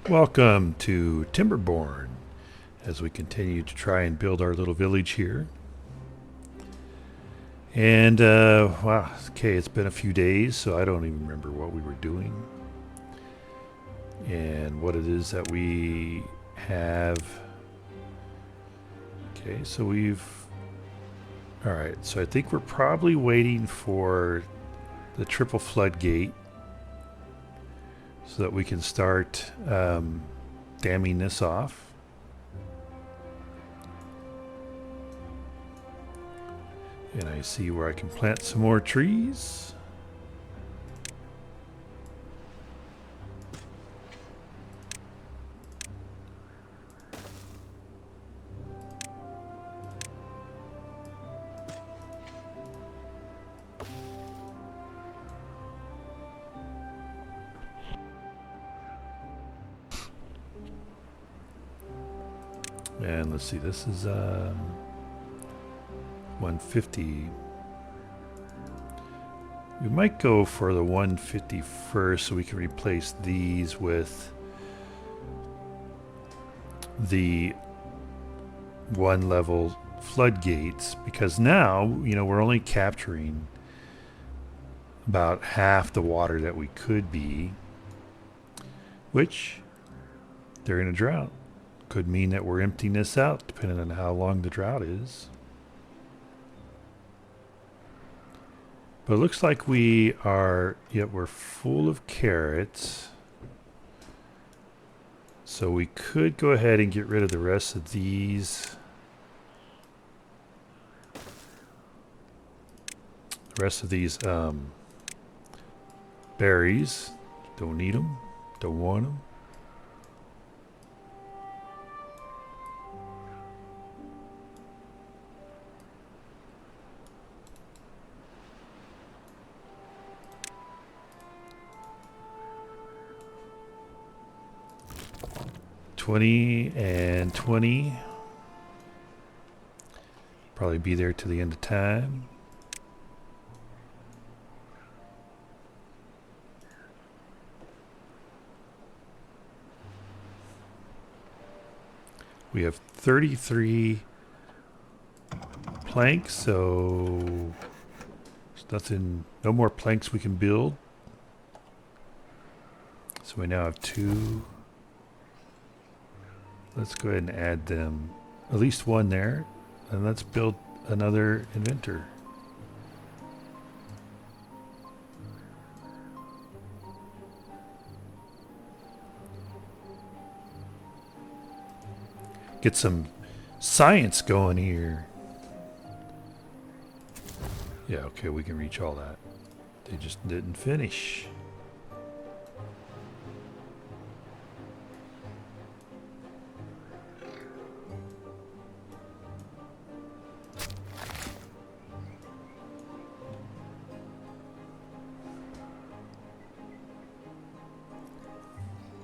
Welcome to Timberborn as we continue to try and build our little village here. And, wow, okay, it's been a few days, so I don't even remember what we were doing and what it is that we have. Okay, so alright, so I think we're probably waiting for the triple floodgate so that we can start damming this off. And I see where I can plant some more trees. And let's see, this is 150. We might go for the 150 first so we can replace these with the one level floodgates, because now, we're only capturing about half the water that we could be, which during a drought could mean that we're emptying this out depending on how long the drought is. But it looks like we're full of carrots. So we could go ahead and get rid of the rest of these. The rest of these berries. Don't need them. Don't want them. $20 and $20. Probably be there to the end of time. We have 33 planks, so there's nothing, no more planks we can build. So we now have 2. Let's go ahead and add them, at least 1 there, and let's build another inventor. Get some science going here. Yeah, okay, we can reach all that. They just didn't finish.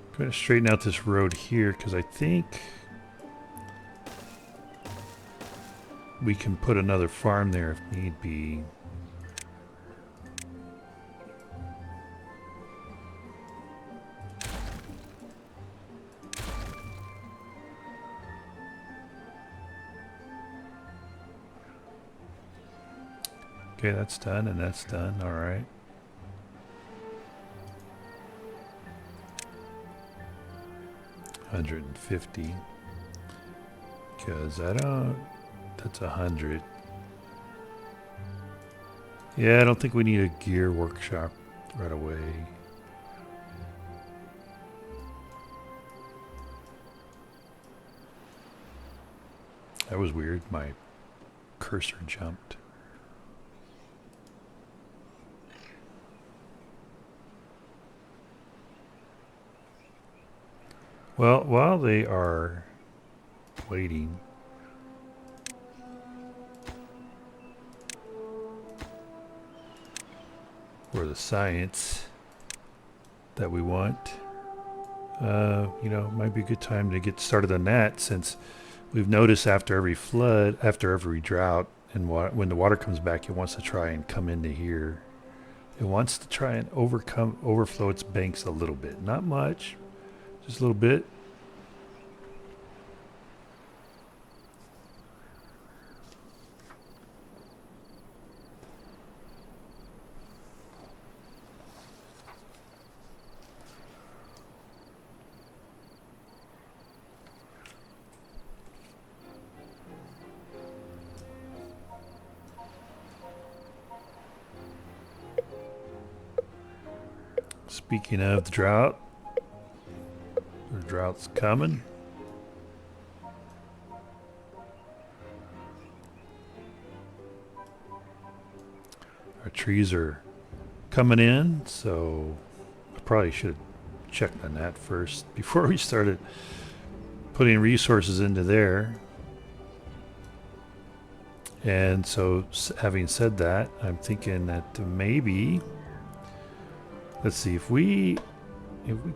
I'm going to straighten out this road here because I think we can put another farm there if need be. Okay, that's done and that's done. All right. $150 because that's 100. Yeah, I don't think we need a gear workshop right away. That was weird. My cursor jumped. Well, while they are waiting, for the science that we want, might be a good time to get started on that, since we've noticed after every flood, after every drought, and when the water comes back, it wants to try and come into here. It wants to try and overflow its banks a little bit. Not much, Just a little bit. Speaking of the drought, the drought's coming. Our trees are coming in, so I probably should have checked on that first before we started putting resources into there. And so, having said that, I'm thinking that maybe, let's see, if we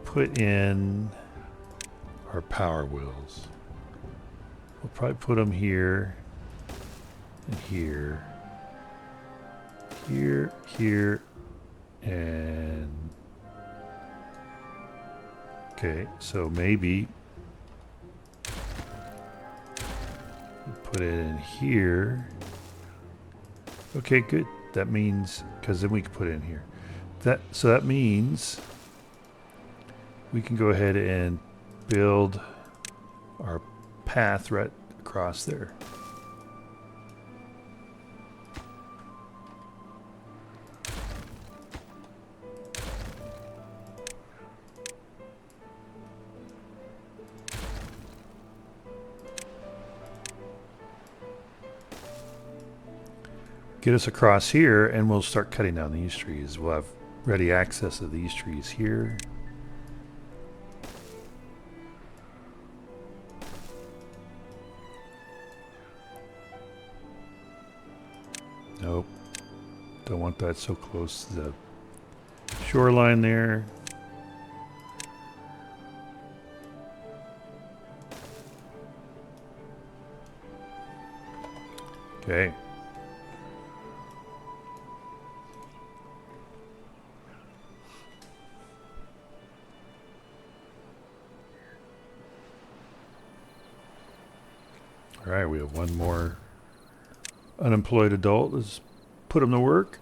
put in our power wheels, we'll probably put them here and here, here, and okay. So maybe we'll put it in here. Okay, good. That means, because then we can put it in here. So that means we can go ahead and build our path right across there. Get us across here, and we'll start cutting down these trees. We'll have ready access to these trees here. Nope. Don't want that so close to the shoreline there. Okay. All right, we have one more unemployed adult. Let's put him to work.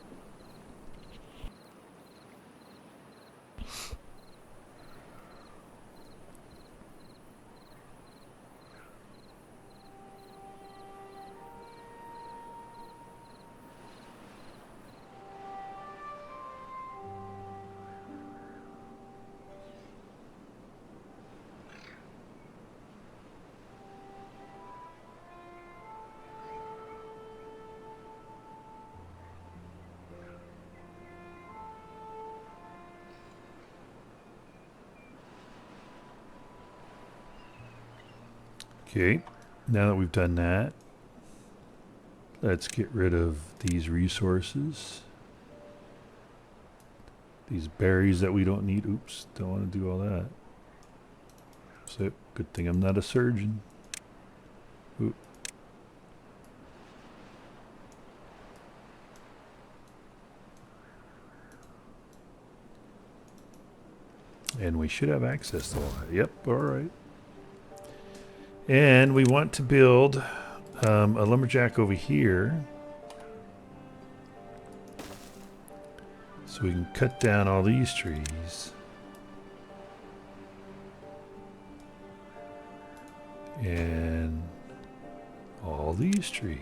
Okay, now that we've done that, let's get rid of these resources. These berries that we don't need. Oops, don't want to do all that. So, good thing I'm not a surgeon. Oop. And we should have access to all that. Yep, all right. And we want to build a lumberjack over here, so we can cut down all these trees. And all these trees.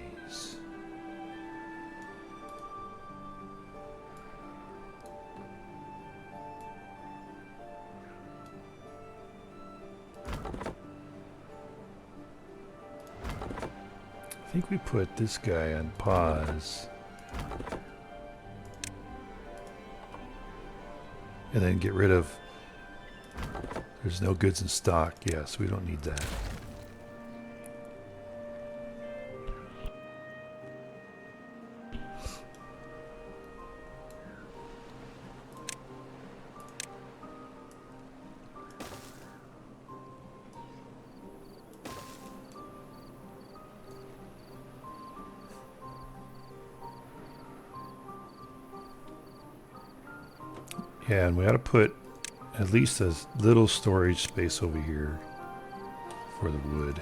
I think we put this guy on pause. And then get rid of, there's no goods in stock. Yes, we don't need that. Yeah, and we ought to put at least a little storage space over here for the wood.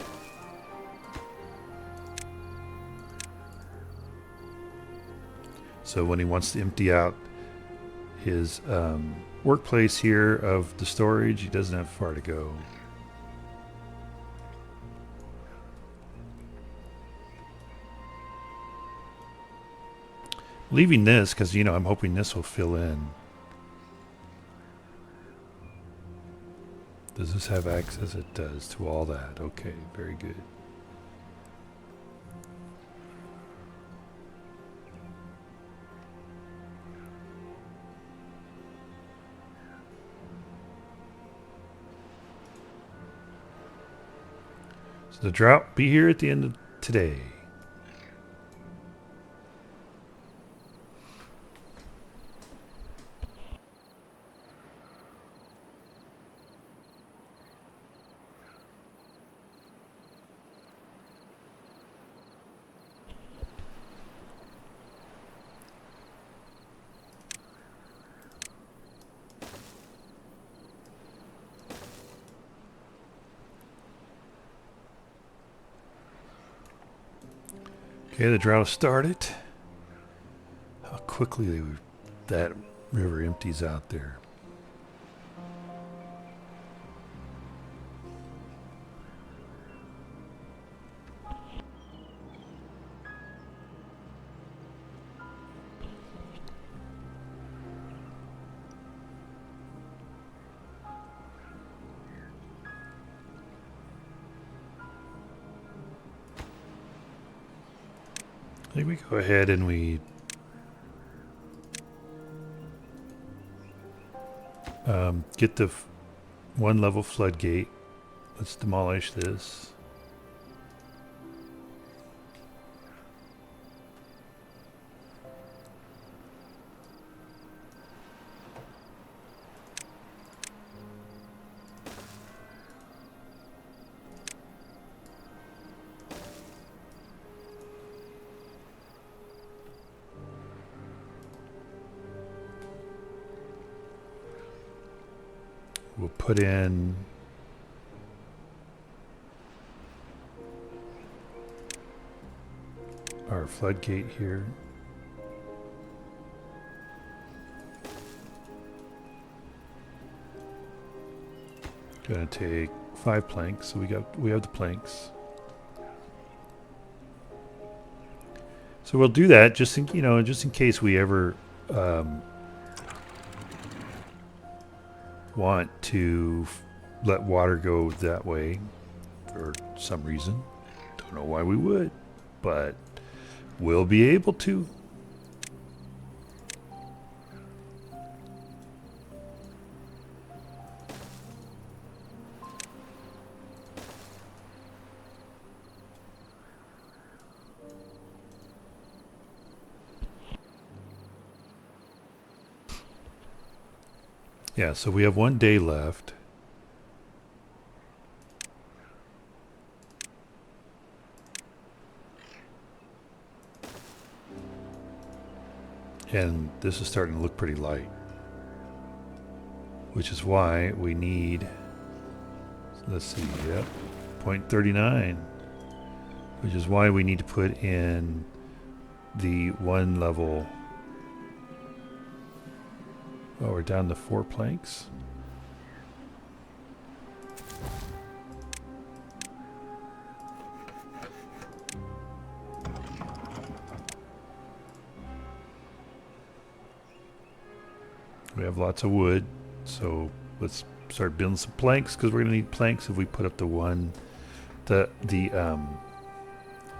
So when he wants to empty out his workplace here of the storage, he doesn't have far to go. Leaving this because, I'm hoping this will fill in. Does this have access? It does to all that. Okay, very good. So the drought be here at the end of today. Okay, the drought started. How quickly that river empties out there. I think we go ahead and we get the one level floodgate. Let's demolish this. We'll put in our floodgate here. Gonna take 5 planks, so we have the planks. So we'll do that just in case we ever want to let water go that way for some reason. Don't know why we would, but we'll be able to. Yeah, so we have 1 day left. And this is starting to look pretty light. Which is why we need, let's see, yep, 0.39. Which is why we need to put in the 1 level. Oh, we're down to 4 planks. We have lots of wood, so let's start building some planks because we're going to need planks if we put up the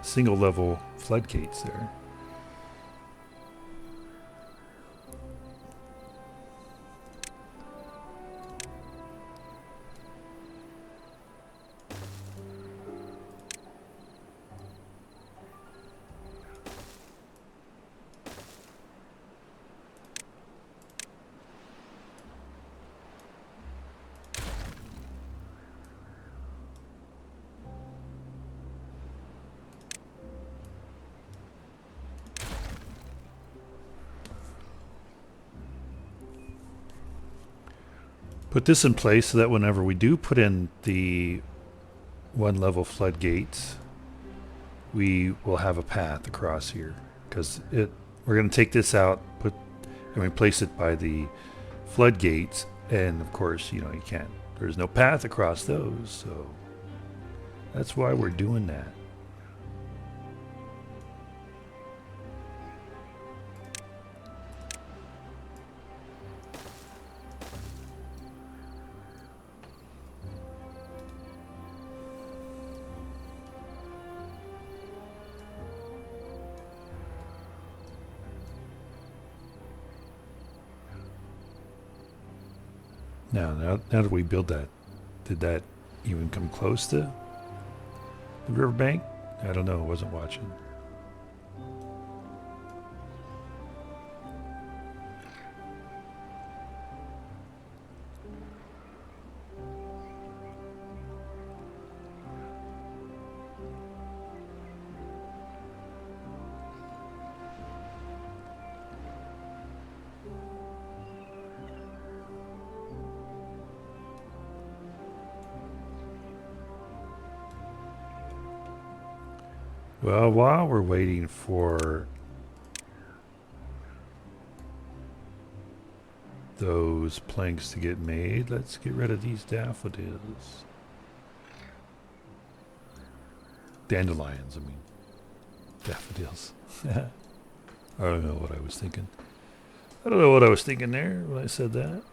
single level floodgates there. put this in place so that whenever we do put in the one level floodgates, we will have a path across here, because we're going to take this out, and replace it by the floodgates, and of course, you can't. There's no path across those, so that's why we're doing that. Now that we build that, did that even come close to the riverbank? I don't know. I wasn't watching. Well, while we're waiting for those planks to get made, let's get rid of these daffodils. Dandelions, I mean. Daffodils. I don't know what I was thinking. I don't know what I was thinking there when I said that.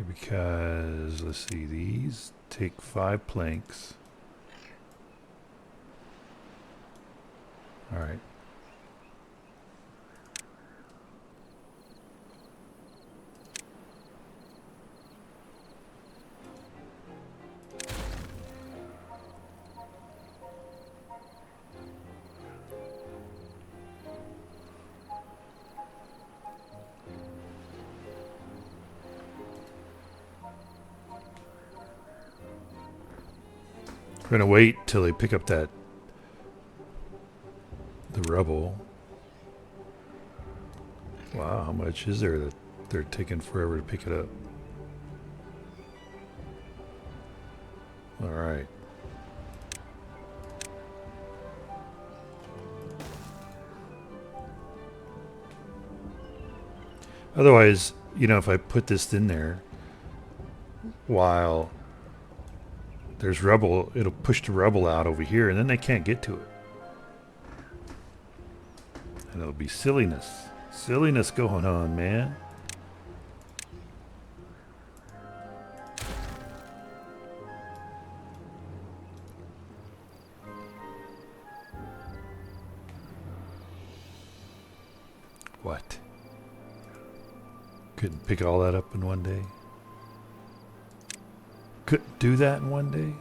Because, let's see, these take 5 planks. Alright. We're gonna wait till they pick up the rubble. Wow, how much is there that they're taking forever to pick it up? All right. Otherwise, if I put this in there while there's rubble, it'll push the rubble out over here, and then they can't get to it. And it'll be silliness. Silliness going on, man. What? Couldn't pick all that up in one day? Couldn't do that in one day?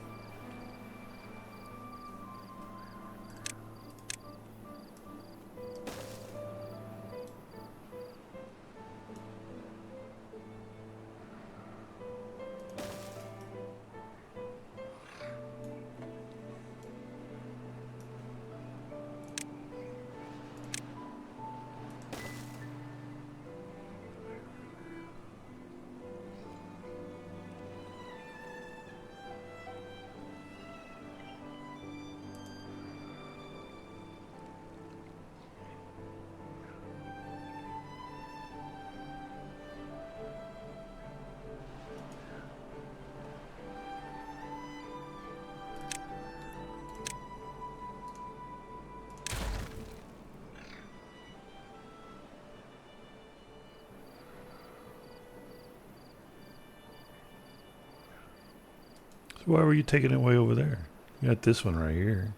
So why were you taking it way over there? You got this one right here.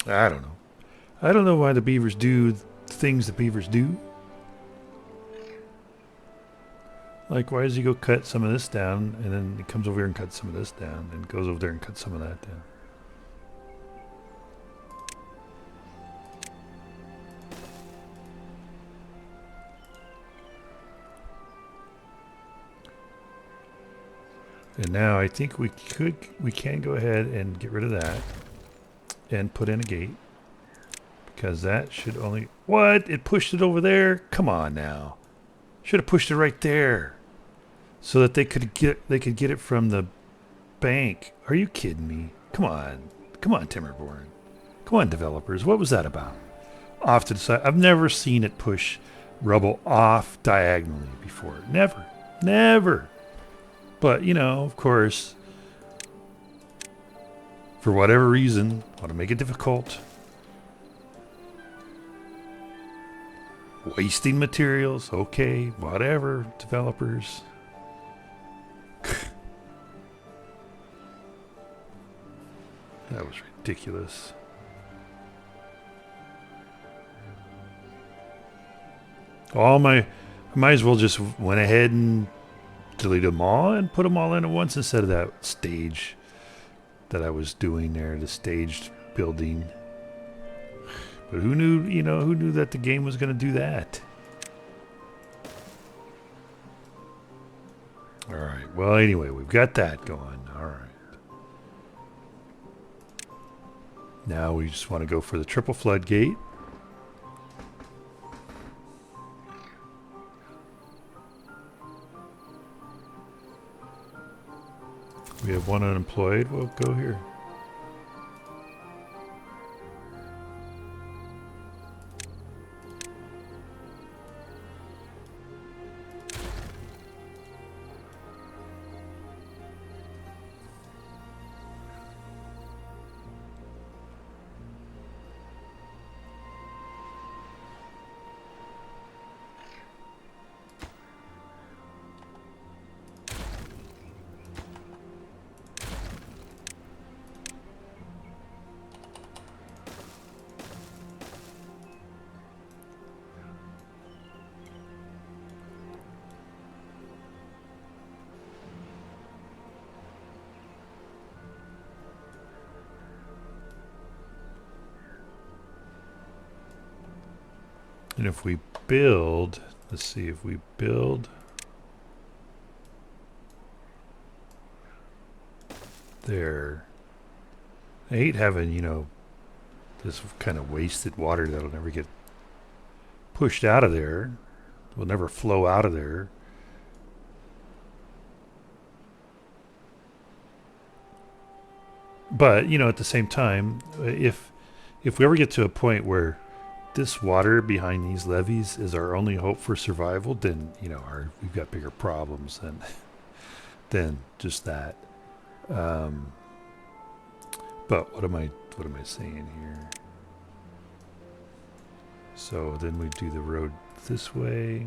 I don't know. I don't know why the beavers do things that beavers do. Like, why does he go cut some of this down, and then he comes over here and cuts some of this down, and goes over there and cuts some of that down? And now I think we can go ahead and get rid of that and put in a gate, because that should only, what? It pushed it over there? Come on now. Should have pushed it right there so that they could get it from the bank. Are you kidding me? Come on. Come on, Timberborn. Come on, developers. What was that about? Off to the side. I've never seen it push rubble off diagonally before. Never. Never. But, you know, of course, for whatever reason, want to make it difficult. Wasting materials. Okay, whatever, developers. That was ridiculous. I might as well just went ahead and delete them all and put them all in at once instead of that stage that I was doing there, the staged building. But who knew, who knew that the game was going to do that? All right. Well, anyway, we've got that going. All right. Now we just want to go for the triple floodgate. We have one unemployed. We'll go here. And if we build, let's see if we build there. I hate having, this kind of wasted water that'll never get pushed out of there. Will never flow out of there. But, at the same time, if we ever get to a point where this water behind these levees is our only hope for survival, then we've got bigger problems than just that. But what am I saying here? So then we do the road this way.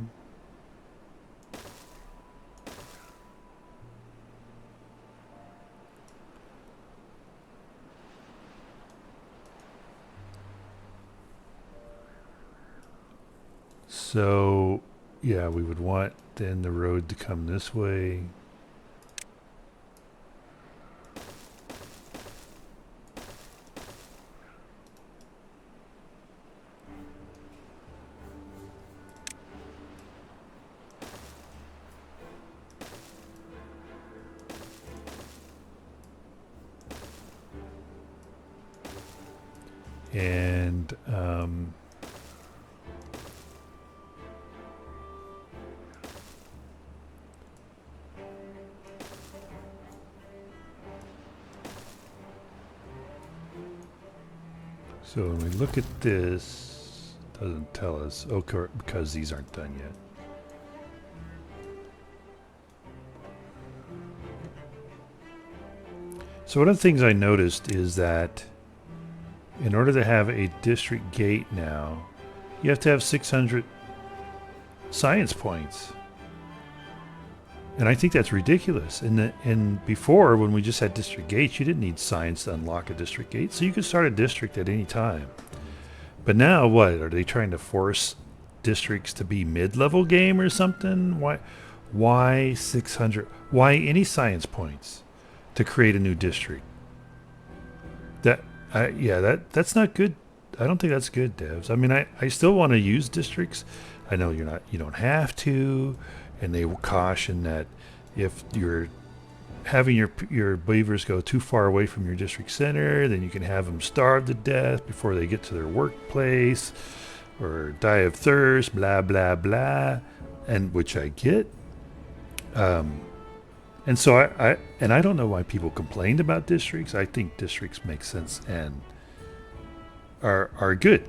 So, yeah, we would want then the road to come this way. And, so when we look at this, it doesn't tell us, because these aren't done yet. So So one of the things I noticed is that in order to have a district gate now, you have to have 600 science points. And I think that's ridiculous. And before, when we just had district gates, you didn't need science to unlock a district gate. So you could start a district at any time. But now what? Are they trying to force districts to be mid-level game or something? Why 600? Why any science points to create a new district? That's not good. I don't think that's good, devs. I mean, I still want to use districts. I know you don't have to, and they will caution that if you're having your beavers go too far away from your district center, then you can have them starve to death before they get to their workplace or die of thirst, blah blah blah, and which I get. And so I don't know why people complained about districts. I think districts make sense and are good.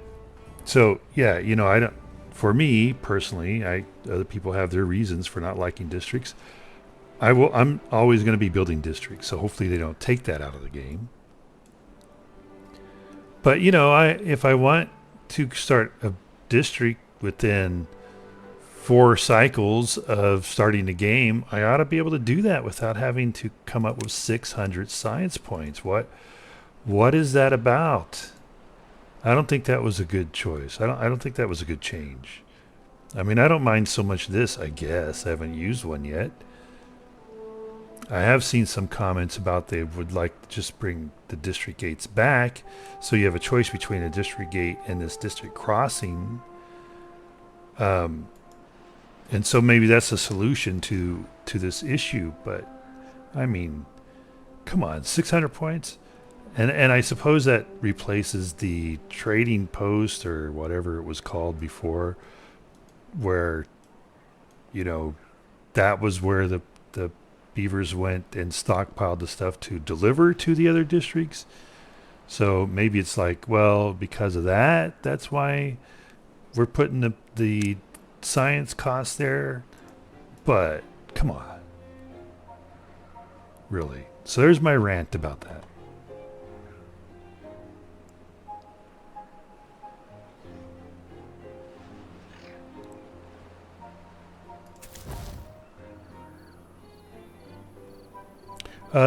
So yeah, I don't. For me personally, other people have their reasons for not liking districts. I'm always going to be building districts, so hopefully they don't take that out of the game. But if I want to start a district within 4 cycles of starting the game, I ought to be able to do that without having to come up with 600 science points. What is that about? I don't think that was a good choice. I don't think that was a good change. I mean, I don't mind so much this, I guess. I haven't used one yet. I have seen some comments about they would like to just bring the district gates back, so you have a choice between a district gate and this district crossing. And so maybe that's a solution to this issue. But I mean, come on, 600 points? And I suppose that replaces the trading post or whatever it was called before, where, that was where the beavers went and stockpiled the stuff to deliver to the other districts. So maybe it's like, well, because of that, that's why we're putting the science costs there. But come on. Really. So there's my rant about that.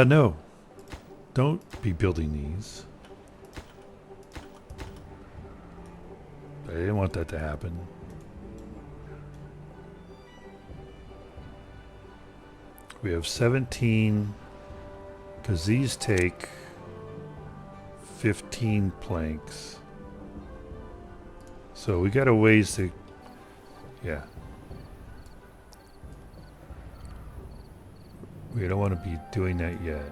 No. Don't be building these. I didn't want that to happen. We have 17, because these take 15 planks. So we got a ways to, yeah. We don't want to be doing that yet.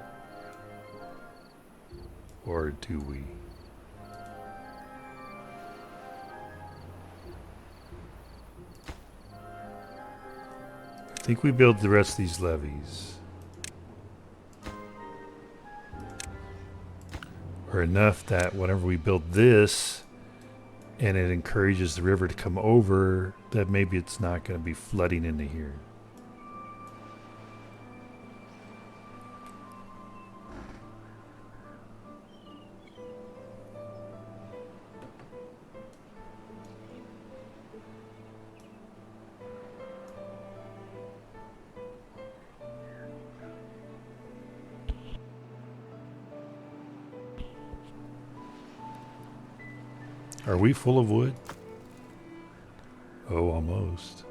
Or do we? I think we build the rest of these levees. Or enough that whenever we build this and it encourages the river to come over, that maybe it's not going to be flooding into here. Are we full of wood? Oh, almost.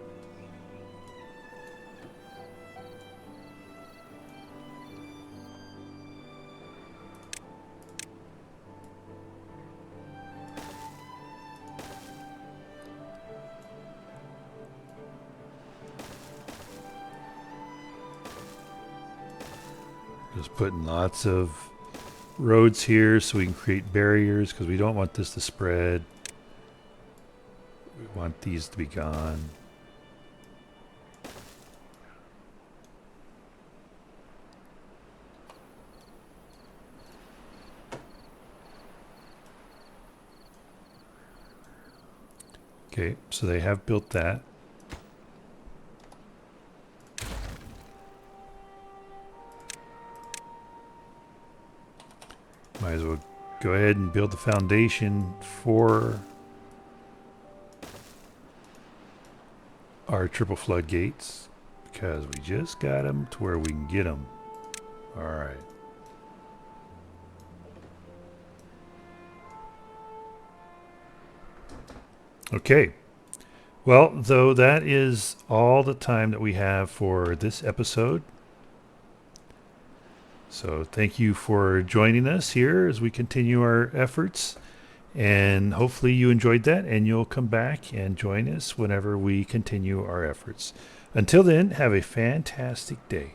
Just putting lots of roads here so we can create barriers, because we don't want this to spread. We want these to be gone. Okay, so they have built that. go ahead and build the foundation for our triple floodgates, because we just got them to where we can get them. All right. Okay. Well, though, that is all the time that we have for this episode. So thank you for joining us here as we continue our efforts. And hopefully you enjoyed that and you'll come back and join us whenever we continue our efforts. Until then, have a fantastic day.